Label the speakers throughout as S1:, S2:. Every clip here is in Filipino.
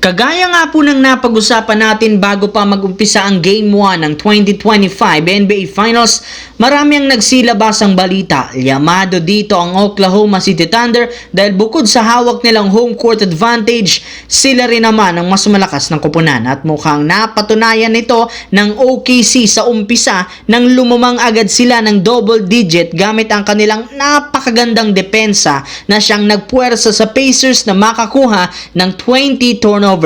S1: Kagaya nga po ng napag-usapan natin bago pa mag-umpisa ang Game 1 ng 2025 NBA Finals, marami ang nagsilabasang balita. Yamado dito ang Oklahoma City Thunder dahil bukod sa hawak nilang home court advantage, sila rin naman ang mas malakas ng koponan at mukhang napatunayan nito ng OKC sa umpisa nang lumamang agad sila ng double digit gamit ang kanilang napakagandang depensa na siyang nagpuwersa sa Pacers na makakuha ng 20 turnovers.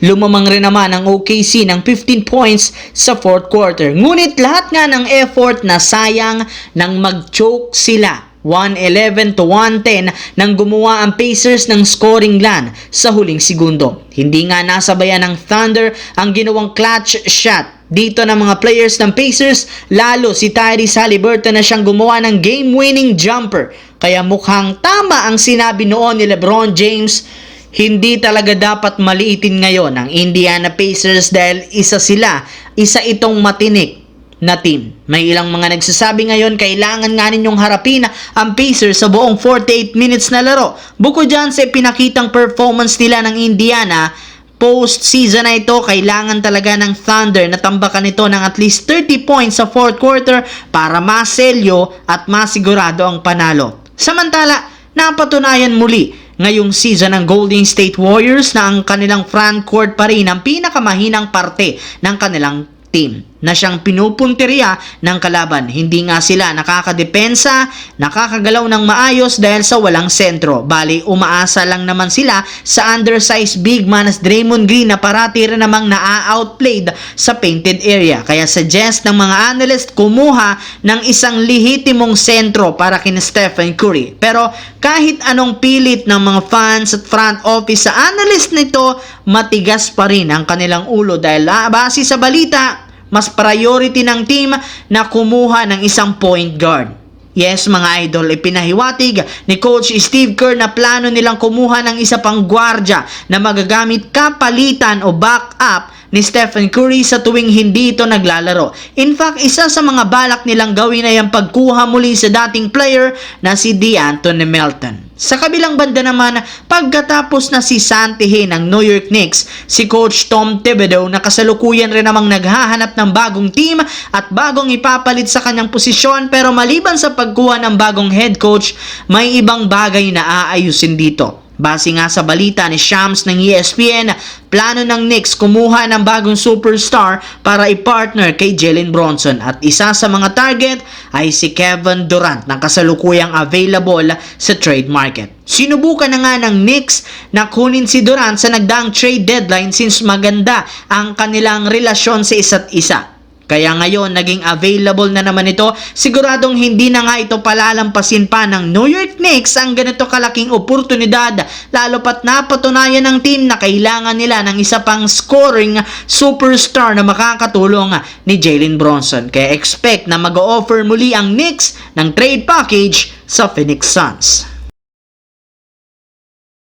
S1: Lumamang rin naman ang OKC ng 15 points sa fourth quarter. Ngunit lahat nga ng effort na sayang nang mag-choke sila. 111-110 nang gumawa ang Pacers ng scoring run sa huling segundo. Hindi nga nasabayan ng Thunder ang ginawang clutch shot dito ng mga players ng Pacers, lalo si Tyrese Haliburton na siyang gumawa ng game-winning jumper. Kaya mukhang tama ang sinabi noon ni LeBron James, hindi talaga dapat maliitin ngayon ang Indiana Pacers dahil isa itong matinik na team. May ilang mga nagsasabi ngayon kailangan nga ninyong harapin ang Pacers sa buong 48 minutes na laro. Bukod dyan sa pinakitang performance nila ng Indiana, post-season na ito, kailangan talaga ng Thunder na tambakan ito ng at least 30 points sa fourth quarter para maselyo at masigurado ang panalo. Samantala, napatunayan muli ngayong season ng Golden State Warriors na ang kanilang frontcourt pa rin ang pinakamahinang parte ng kanilang team na siyang pinupunteriya ng kalaban. Hindi nga sila nakakadepensa, nakakagalaw ng maayos dahil sa walang sentro. Bali, umaasa lang naman sila sa undersized big man as Draymond Green na parati rin namang na-outplayed sa painted area. Kaya suggest ng mga analyst kumuha ng isang lehitimong sentro para kina Stephen Curry. Pero kahit anong pilit ng mga fans at front office sa analyst nito, matigas pa rin ang kanilang ulo dahil base sa balita, mas priority ng team na kumuha ng isang point guard. Yes mga idol, ipinahiwatig ni Coach Steve Kerr na plano nilang kumuha ng isa pang gwardya na magagamit kapalitan o backup ni Stephen Curry sa tuwing hindi ito naglalaro. In fact, isa sa mga balak nilang gawin ay ang pagkuha muli sa dating player na si DeAnthony Melton. Sa kabilang banda naman, pagkatapos na sisantihin ng New York Knicks, si Coach Tom Thibodeau na kasalukuyan rin namang naghahanap ng bagong team at bagong ipapalit sa kanyang posisyon, pero maliban sa pagkuha ng bagong head coach, may ibang bagay na aayusin dito. Base nga sa balita ni Shams ng ESPN, plano ng Knicks kumuha ng bagong superstar para i-partner kay Jalen Brunson at isa sa mga target ay si Kevin Durant na kasalukuyang available sa trade market. Sinubukan na nga ng Knicks na kunin si Durant sa nagdaang trade deadline since maganda ang kanilang relasyon sa isa't isa. Kaya ngayon, naging available na naman ito. Siguradong hindi na nga ito palalampasin pa ng New York Knicks ang ganito kalaking oportunidad. Lalo pat napatunayan ng team na kailangan nila ng isa pang scoring superstar na makakatulong ni Jalen Brunson. Kaya expect na mag-o-offer muli ang Knicks ng trade package sa Phoenix Suns.